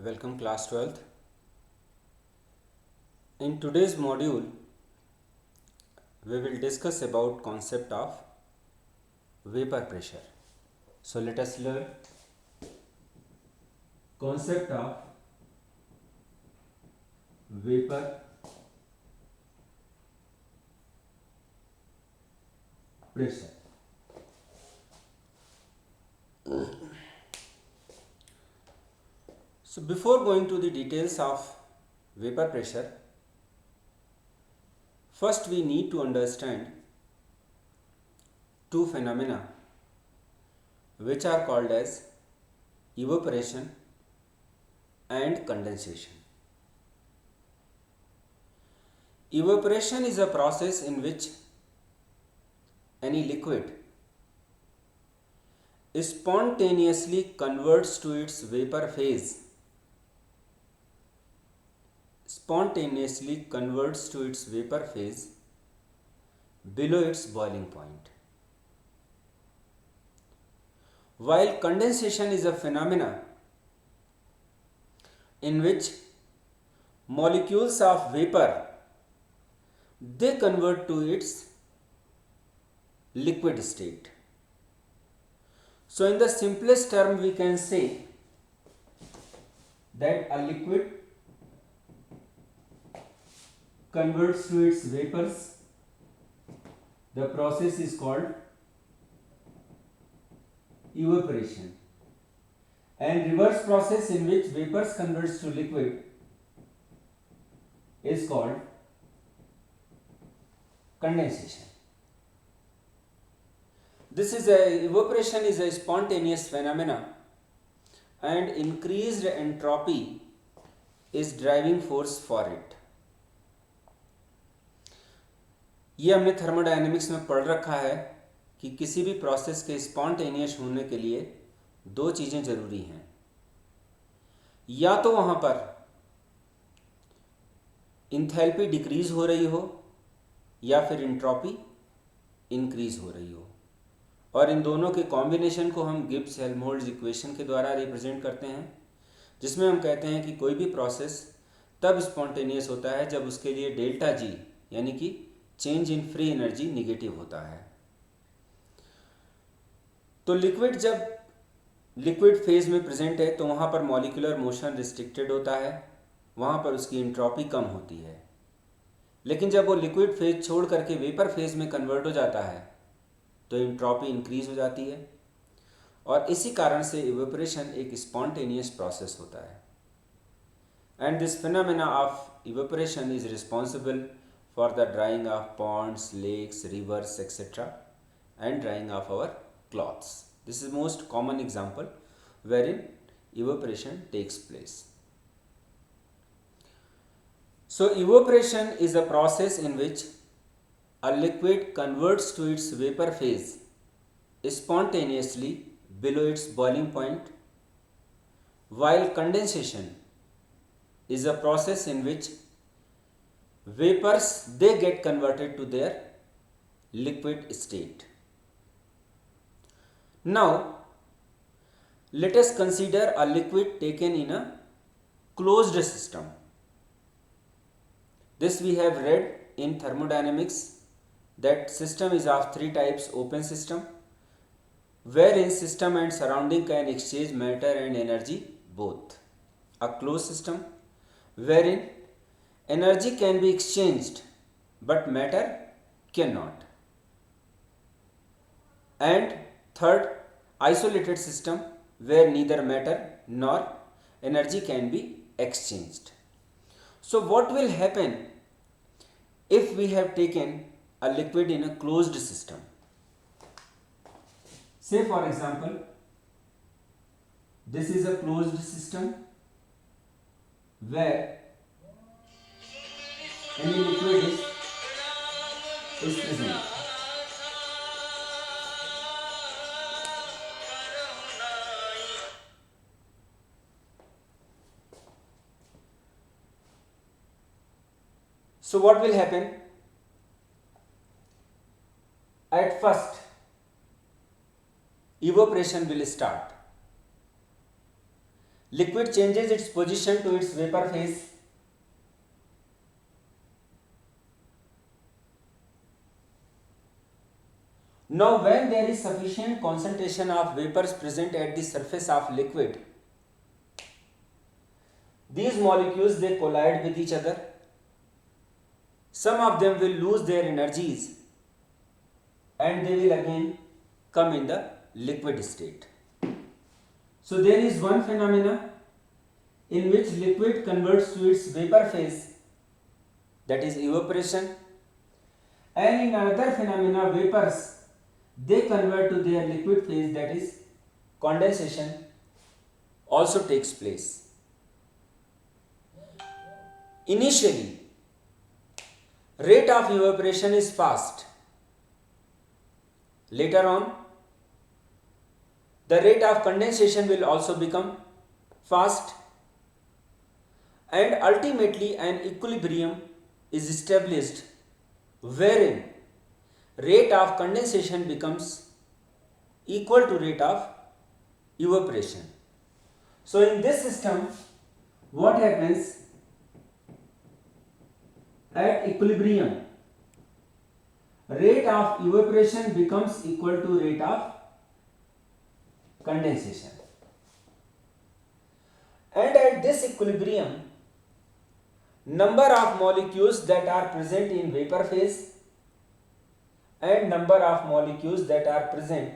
Welcome class 12th. In today's module we will discuss about concept of vapor pressure. So let us learn concept of vapor pressure. So before going to the details of vapor pressure, first we need to understand two phenomena which are called as evaporation and condensation. Evaporation is a process in which any liquid spontaneously converts to its vapor phase below its boiling point, while condensation is a phenomena in which molecules of vapor they convert to its liquid state. So in the simplest term we can say that a liquid converts to its vapors. The process is called evaporation, and reverse process in which vapors converts to liquid is called condensation. Evaporation is a spontaneous phenomena, and increased entropy is driving force for it. ये हमने thermodynamics में पढ़ रखा है कि किसी भी process के स्पॉन्टेनियस होने के लिए दो चीज़ें ज़रूरी हैं, या तो वहाँ पर इंथैल्पी डिक्रीज हो रही हो या फिर इंट्रॉपी इंक्रीज हो रही हो, और इन दोनों के कॉम्बिनेशन को हम गिब्स हेल्महोल्ट्ज़ इक्वेशन के द्वारा रिप्रेजेंट करते हैं, जिसमें हम कहते हैं कि कोई भी प्रोसेस तब स्पॉन्टेनियस होता है जब उसके लिए डेल्टा जी यानी कि change in free energy negative होता है। तो लिक्विड जब लिक्विड फेज में प्रेजेंट है तो वहाँ पर मॉलिक्यूलर मोशन रिस्ट्रिक्टेड होता है, वहाँ पर उसकी इंट्रॉपी कम होती है। लेकिन जब वो लिक्विड फेज छोड़ करके वेपर फेज में कन्वर्ट हो जाता है तो इंट्रॉपी इंक्रीज हो जाती है, और इसी कारण से इवेपोरेशन एक स्पॉन्टेनियस प्रोसेस होता है। And this phenomena of evaporation is responsible for the drying of ponds, lakes, rivers, etc. and drying of our clothes. This is most common example wherein evaporation takes place. So evaporation is a process in which a liquid converts to its vapor phase spontaneously below its boiling point, while condensation is a process in which vapors they get converted to their liquid state. Now let us consider a liquid taken in a closed system. This we have read in thermodynamics that system is of three types: open system, wherein system and surrounding can exchange matter and energy both; a closed system wherein energy can be exchanged but matter cannot; and third, isolated system where neither matter nor energy can be exchanged. So what will happen if we have taken a liquid in a closed system? Say for example, this is a closed system where any liquid is present. So what will happen? At first evaporation will start. liquid changes its position to its vapor phase. Now, when there is sufficient concentration of vapors present at the surface of liquid, these molecules they collide with each other. Some of them will lose their energies and they will again come in the liquid state. So there is one phenomena in which liquid converts to its vapor phase, that is evaporation, and in another phenomena vapors they convert to their liquid phase, that is condensation, also takes place. Initially, rate of evaporation is fast. Later on, the rate of condensation will also become fast, and ultimately an equilibrium is established wherein rate of condensation becomes equal to rate of evaporation. So in this system, what happens at equilibrium? Rate of evaporation becomes equal to rate of condensation, and at this equilibrium, number of molecules that are present in vapor phase and number of molecules that are present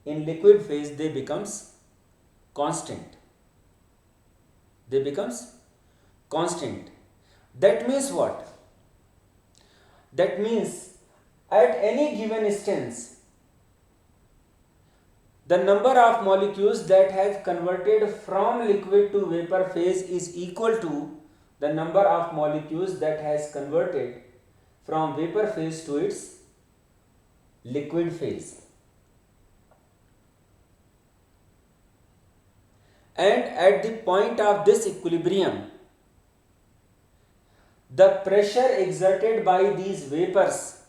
in liquid phase, they becomes constant. They becomes constant. That means what? That means at any given instance, the number of molecules that have converted from liquid to vapor phase is equal to the number of molecules that has converted from vapor phase to its liquid phase. And at the point of this equilibrium, the pressure exerted by these vapors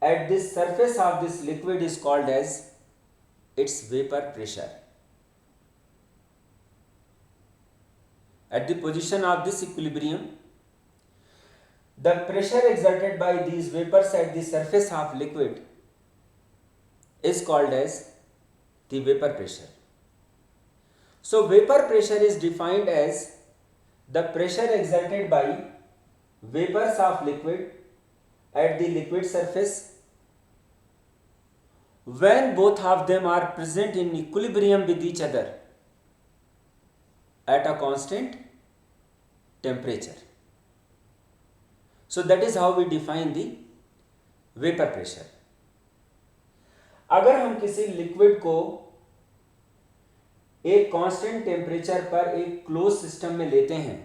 at the surface of this liquid is called as its vapor pressure. At the position of this equilibrium, the pressure exerted by these vapors at the surface of liquid is called as the vapor pressure. So vapor pressure is defined as the pressure exerted by vapors of liquid at the liquid surface when both of them are present in equilibrium with each other at a constant temperature. So that is how we define the vapor pressure. अगर हम किसी liquid को एक constant temperature पर एक close system में लेते हैं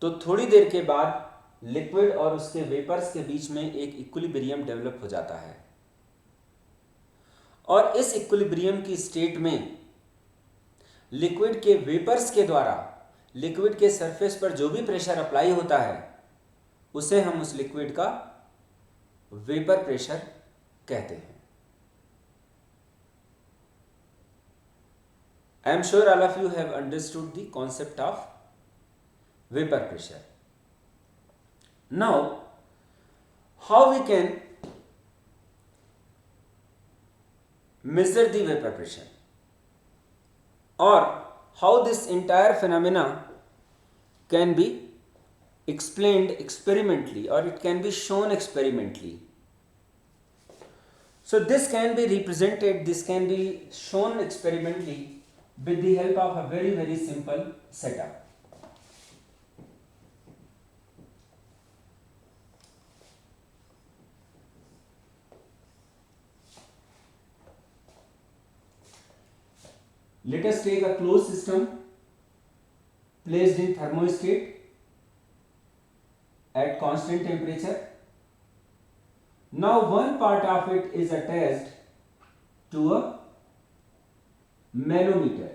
तो थोड़ी देर के बाद लिक्विड और उसके वेपर्स के बीच में एक इक्विलिब्रियम डेवलप हो जाता है, और इस इक्विलिब्रियम की स्टेट में लिक्विड के वेपर्स के द्वारा लिक्विड के सरफेस पर जो भी प्रेशर अप्लाई होता है उसे हम उस लिक्विड का वेपर प्रेशर कहते हैं. I am sure all of you have understood the concept of vapor pressure. Now, how we can measure the vapor pressure, or how this entire phenomena can be explained experimentally, or it can be shown experimentally. So this can be represented, this can be shown experimentally with the help of a very simple setup. Let us take a closed system placed in thermostat at constant temperature. Now one part of it is attached to a manometer,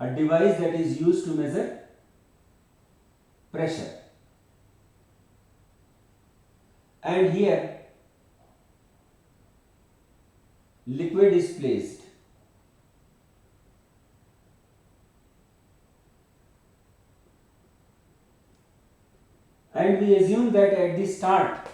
a device that is used to measure pressure. And here liquid is placed, and we assume that at the start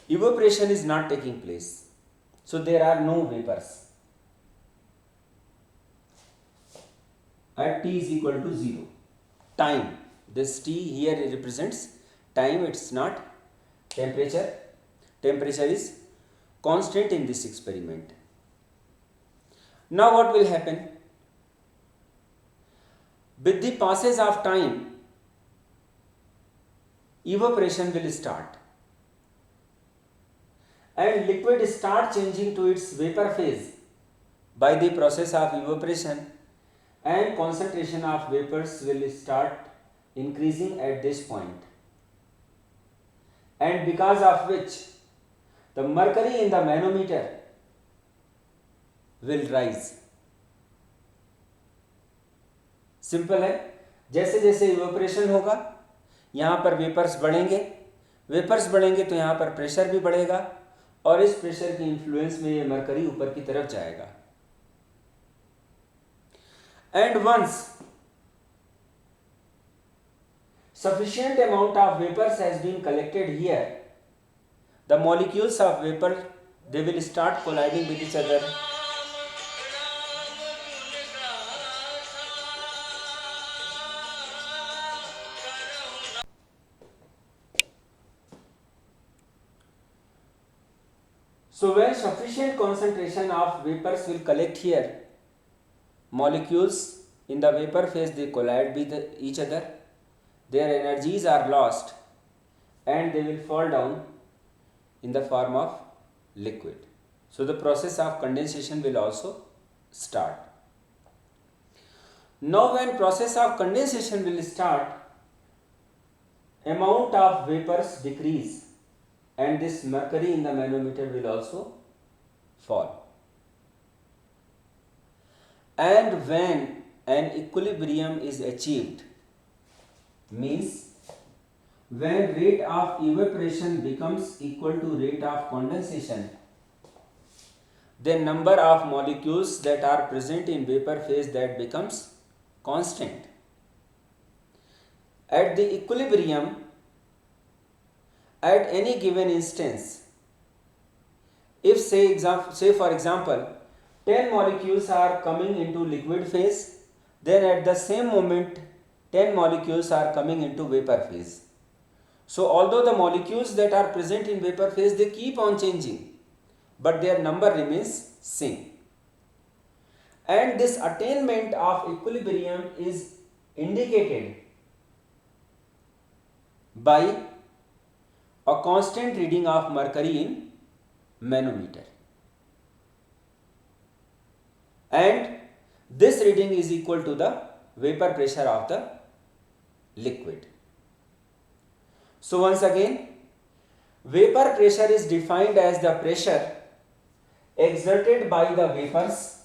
evaporation is not taking place, so there are no vapors at t is equal to 0. Time, this t here represents time, it's not temperature. Temperature is constant in this experiment. Now what will happen? With the passage of time, evaporation will start and liquid start changing to its vapor phase by the process of evaporation, and concentration of vapors will start increasing at this point, and because of which the mercury in the manometer will rise. Simple है, जैसे जैसे evaporation होगा यहाँ पर vapours बढ़ेंगे, vapours बढ़ेंगे तो यहाँ पर प्रेशर भी बढ़ेगा, और इस प्रेशर की इन्फ्लुएंस में ये मरकरी ऊपर की तरफ जाएगा. And once sufficient amount of vapors has been collected here, the molecules of vapor, they will start colliding with each other. So when sufficient concentration of vapors will collect here, molecules in the vapor phase, they collide with each other, their energies are lost, and they will fall down in the form of liquid. So the process of condensation will also start. Now when process of condensation will start, amount of vapors decrease and this mercury in the manometer will also fall. And when an equilibrium is achieved, means when rate of evaporation becomes equal to rate of condensation, then number of molecules that are present in vapor phase, that becomes constant. At the equilibrium, at any given instance, if say for example 10 molecules are coming into liquid phase, then at the same moment 10 molecules are coming into vapor phase. So although the molecules that are present in vapor phase, they keep on changing, but their number remains same. And this attainment of equilibrium is indicated by a constant reading of mercury in manometer, and this reading is equal to the vapor pressure of the liquid. So once again, vapor pressure is defined as the pressure exerted by the vapors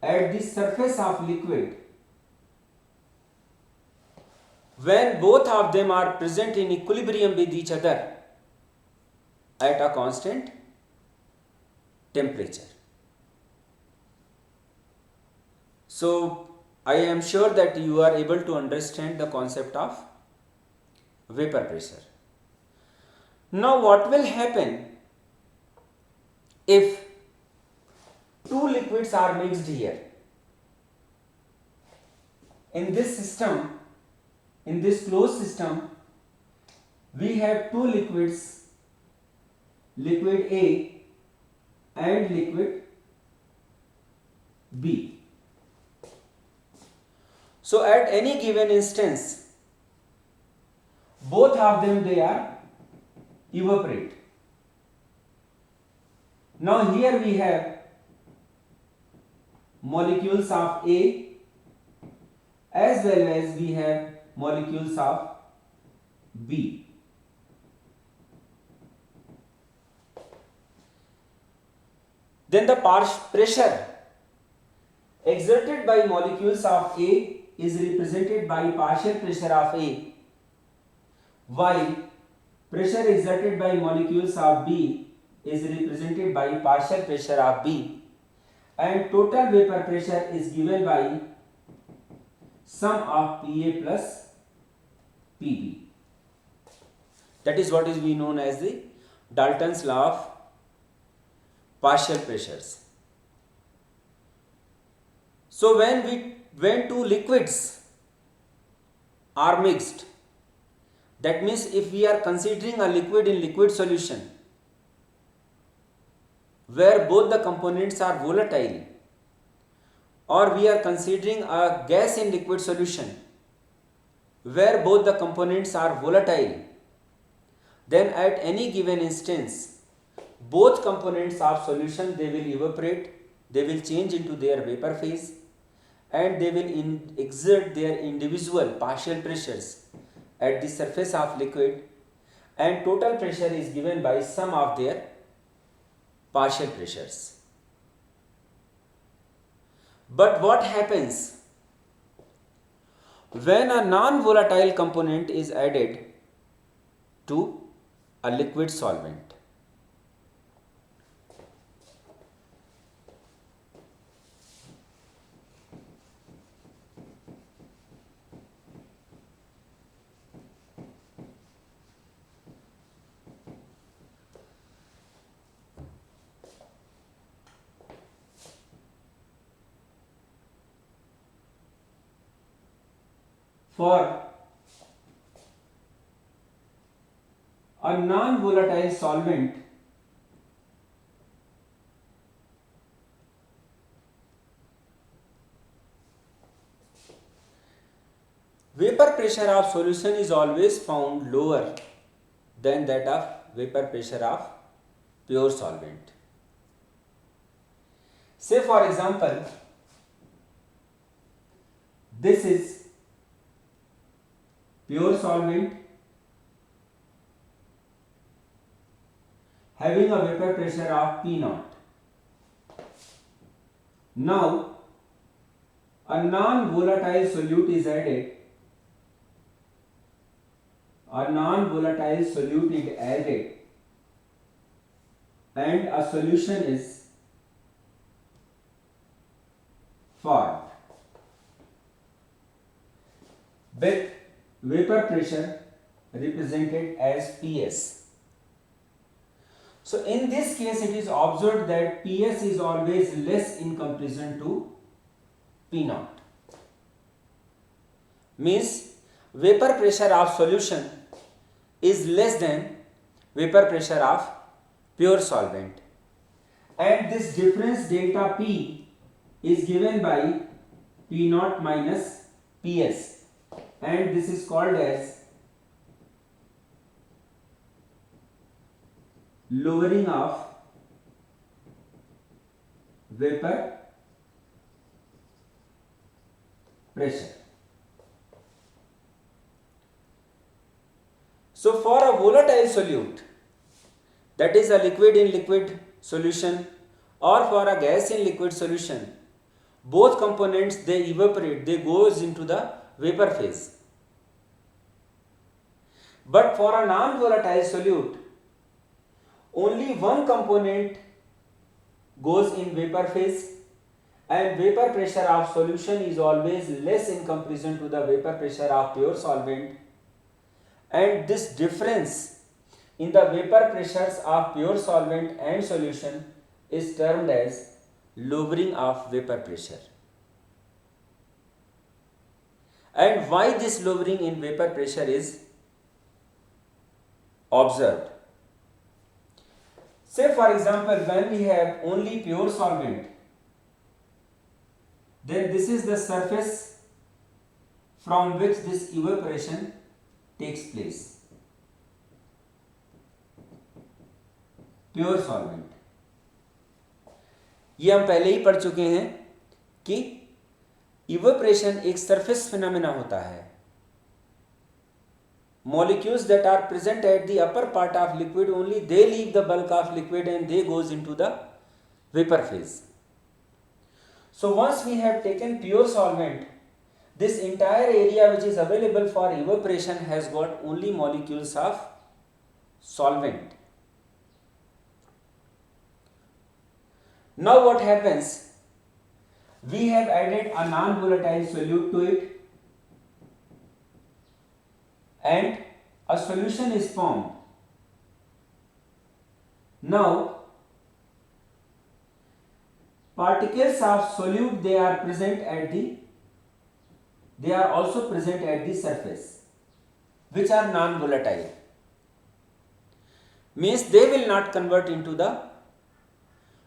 at the surface of liquid when both of them are present in equilibrium with each other at a constant temperature. So I am sure that you are able to understand the concept of vapor pressure. Now what will happen if two liquids are mixed here? In this system, in this closed system, we have two liquids, liquid A and liquid B. So at any given instance, both of them, they are evaporate. Now here we have molecules of A as well as we have molecules of B. Then the pressure exerted by molecules of A is represented by partial pressure of A, while pressure exerted by molecules of B is represented by partial pressure of B, and total vapor pressure is given by sum of PA plus PB. That is what is we known as the Dalton's law of partial pressures. So when two liquids are mixed, that means if we are considering a liquid in liquid solution where both the components are volatile, or we are considering a gas in liquid solution where both the components are volatile, then at any given instance both components of solution, they will evaporate, they will change into their vapor phase, and they will exert their individual partial pressures at the surface of liquid, and total pressure is given by sum of their partial pressures. But what happens when a non-volatile component is added to a liquid solvent? For a non-volatile solvent, vapor pressure of solution is always found lower than that of vapor pressure of pure solvent. Say for example, this is pure solvent having a vapor pressure of P naught. Now a non-volatile solute is added. A non-volatile solute is added and a solution is formed with vapor pressure represented as PS. So in this case it is observed that PS is always less in comparison to P naught. Means vapor pressure of solution is less than vapor pressure of pure solvent, and this difference delta P is given by P naught minus PS, and this is called as lowering of vapor pressure. So for a volatile solute, that is a liquid in liquid solution or for a gas in liquid solution, both components they evaporate, they goes into the vapor phase. But for a non-volatile solute, only one component goes in vapor phase, and vapor pressure of solution is always less in comparison to the vapor pressure of pure solvent, and this difference in the vapor pressures of pure solvent and solution is termed as lowering of vapor pressure. And why this lowering in vapor pressure is observed? Say for example, when we have only pure solvent, then this is the surface from which this evaporation takes place. Pure solvent, ये हम पहले ही पढ़ चुके हैं कि evaporation एक surface phenomena होता है. Molecules that are present at the upper part of liquid, only they leave the bulk of liquid and they goes into the vapor phase. So once we have taken pure solvent, this entire area which is available for evaporation has got only molecules of solvent. Now what happens? We have added a non-volatile solute to it and a solution is formed. Now particles of solute they are also present at the surface, which are non-volatile, means they will not convert into the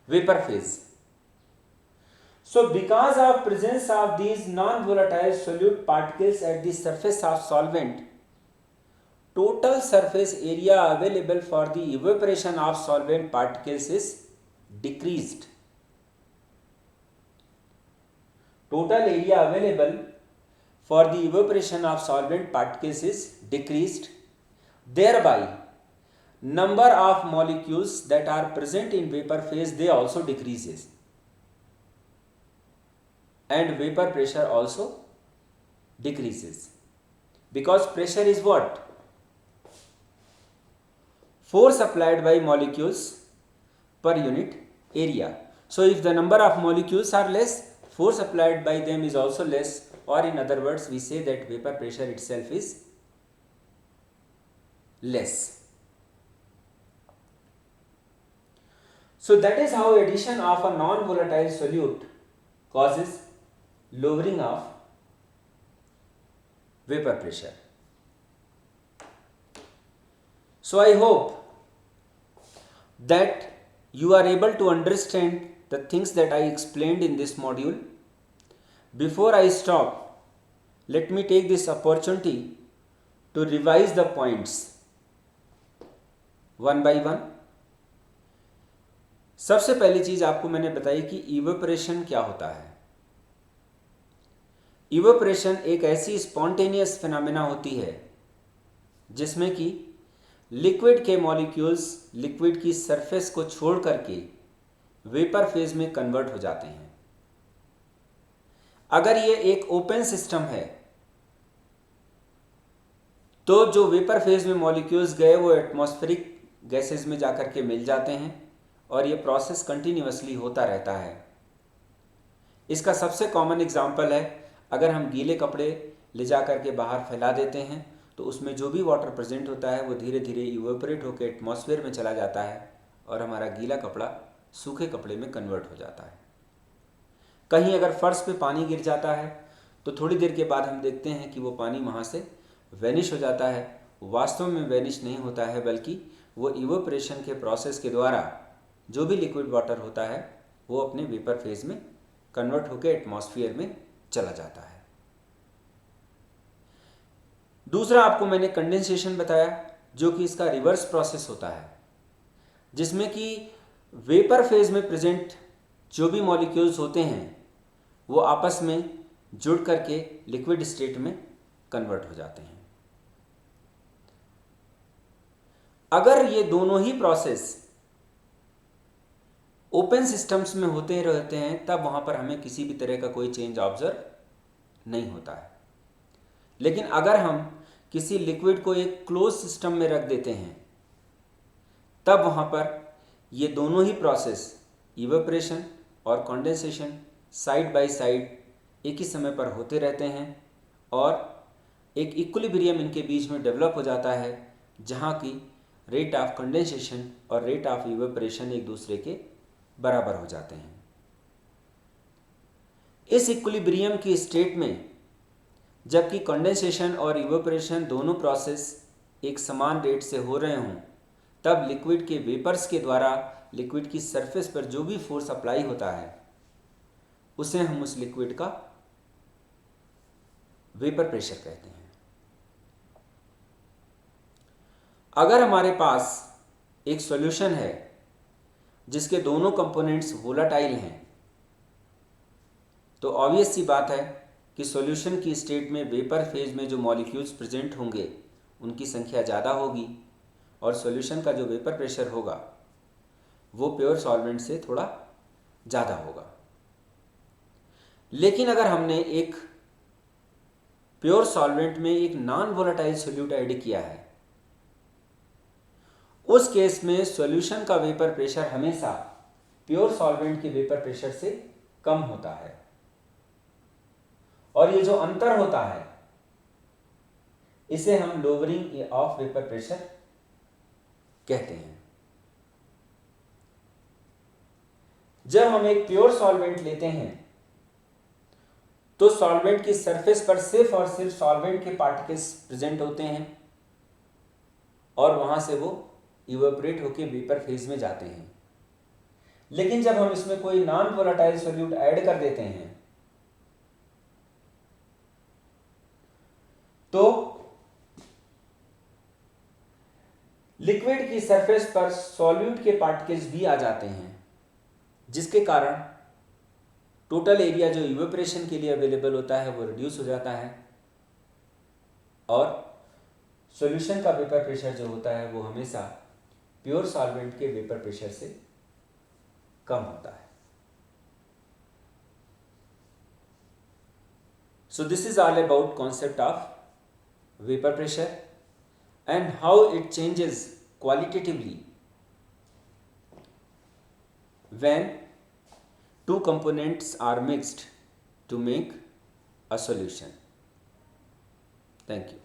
vapor phase. So because of presence of these non-volatile solute particles at the surface of solvent, total surface area available for the evaporation of solvent particles is decreased. Total area available for the evaporation of solvent particles is decreased. Thereby, number of molecules that are present in vapor phase they also decreases, and vapor pressure also decreases, because pressure is what? Force applied by molecules per unit area. So if the number of molecules are less, force applied by them is also less, or in other words we say that vapor pressure itself is less. So that is how addition of a non-volatile solute causes lowering of vapor pressure. So I hope that you are able to understand the things that I explained in this module. Before I stop, let me take this opportunity to revise the points one by one. सबसे पहली चीज आपको मैंने बताई कि evaporation क्या होता है. इवेपोरेशन एक ऐसी स्पॉन्टेनियस फिनोमेना होती है जिसमें कि लिक्विड के मॉलिक्यूल्स लिक्विड की सरफेस को छोड़ करके वेपर फेज में कन्वर्ट हो जाते हैं. अगर ये एक ओपन सिस्टम है तो जो वेपर फेज में मॉलिक्यूल्स गए वो एटमॉस्फेरिक गैसेस में जाकर के मिल जाते हैं और ये प्रोसेस कंटिन्यूअसली होता रहता है. इसका सबसे कॉमन एग्जांपल है, अगर हम गीले कपड़े ले जा करके बाहर फैला देते हैं तो उसमें जो भी वाटर प्रेजेंट होता है वो धीरे धीरे इवेपोरेट होकर एटमॉस्फेयर में चला जाता है और हमारा गीला कपड़ा सूखे कपड़े में कन्वर्ट हो जाता है. कहीं अगर फर्श पे पानी गिर जाता है तो थोड़ी देर के बाद हम देखते हैं कि वो पानी वहाँ से वैनिश हो जाता है. वास्तव में वैनिश नहीं होता है, बल्कि वो इवेपोरेशन के प्रोसेस के द्वारा जो भी लिक्विड वाटर होता है वो अपने वेपर फेज में कन्वर्ट होकर एटमॉस्फेयर में चला जाता है. दूसरा आपको मैंने कंडेंसेशन बताया, जो कि इसका रिवर्स प्रोसेस होता है, जिसमें कि वेपर फेज में प्रेजेंट जो भी मॉलिक्यूल्स होते हैं वो आपस में जुड़ करके लिक्विड स्टेट में कन्वर्ट हो जाते हैं. अगर ये दोनों ही प्रोसेस ओपन सिस्टम्स में होते रहते हैं तब वहाँ पर हमें किसी भी तरह का कोई चेंज ऑब्जर्व नहीं होता है. लेकिन अगर हम किसी लिक्विड को एक क्लोज सिस्टम में रख देते हैं तब वहाँ पर ये दोनों ही प्रोसेस इवेपोरेशन और कंडेंसेशन साइड बाय साइड एक ही समय पर होते रहते हैं और एक इक्विलिब्रियम इनके बीच में डेवलप हो जाता है, जहाँ की रेट ऑफ कंडेंसेशन और रेट ऑफ इवेपोरेशन एक दूसरे के बराबर हो जाते हैं. इस इक्विलिब्रियम की स्टेट में जबकि कंडेंसेशन और इवेपोरेशन दोनों प्रोसेस एक समान रेट से हो रहे हों, तब लिक्विड के वेपर्स के द्वारा लिक्विड की सरफेस पर जो भी फोर्स अप्लाई होता है उसे हम उस लिक्विड का वेपर प्रेशर कहते हैं. अगर हमारे पास एक सॉल्यूशन है जिसके दोनों कंपोनेंट्स वोलाटाइल हैं तो ऑब्वियस सी बात है कि सॉल्यूशन की स्टेट में वेपर फेज में जो मॉलिक्यूल्स प्रेजेंट होंगे उनकी संख्या ज़्यादा होगी और सॉल्यूशन का जो वेपर प्रेशर होगा वो प्योर सॉल्वेंट से थोड़ा ज़्यादा होगा. लेकिन अगर हमने एक प्योर सॉल्वेंट में एक नॉन वोलेटाइल सोल्यूट ऐड किया है, उस केस में सॉल्यूशन का वेपर प्रेशर हमेशा प्योर सॉल्वेंट के वेपर प्रेशर से कम होता है, और ये जो अंतर होता है इसे हम लोअरिंग ऑफ वेपर प्रेशर कहते हैं। जब हम एक प्योर सॉल्वेंट लेते हैं तो सॉल्वेंट की सरफेस पर सिर्फ और सिर्फ सॉल्वेंट के पार्टिकल्स प्रेजेंट होते हैं और वहां से वो इवेपोरेट होकर वेपर फेज में जाते हैं। लेकिन जब हम इसमें कोई नॉन वोलेटाइल सॉल्यूट ऐड कर देते हैं तो लिक्विड की सरफेस पर सॉल्यूट के पार्टिकल्स भी आ जाते हैं, जिसके कारण टोटल एरिया जो इवेपोरेशन के लिए अवेलेबल होता है वो रिड्यूस हो जाता है और सॉल्यूशन का वेपर प्रेशर जो होता है वो हमेशा प्योर सॉल्वेंट के वेपर प्रेशर से कम होता है। So this is all about concept of vapor pressure and how it changes qualitatively when two components are mixed to make a solution. Thank you.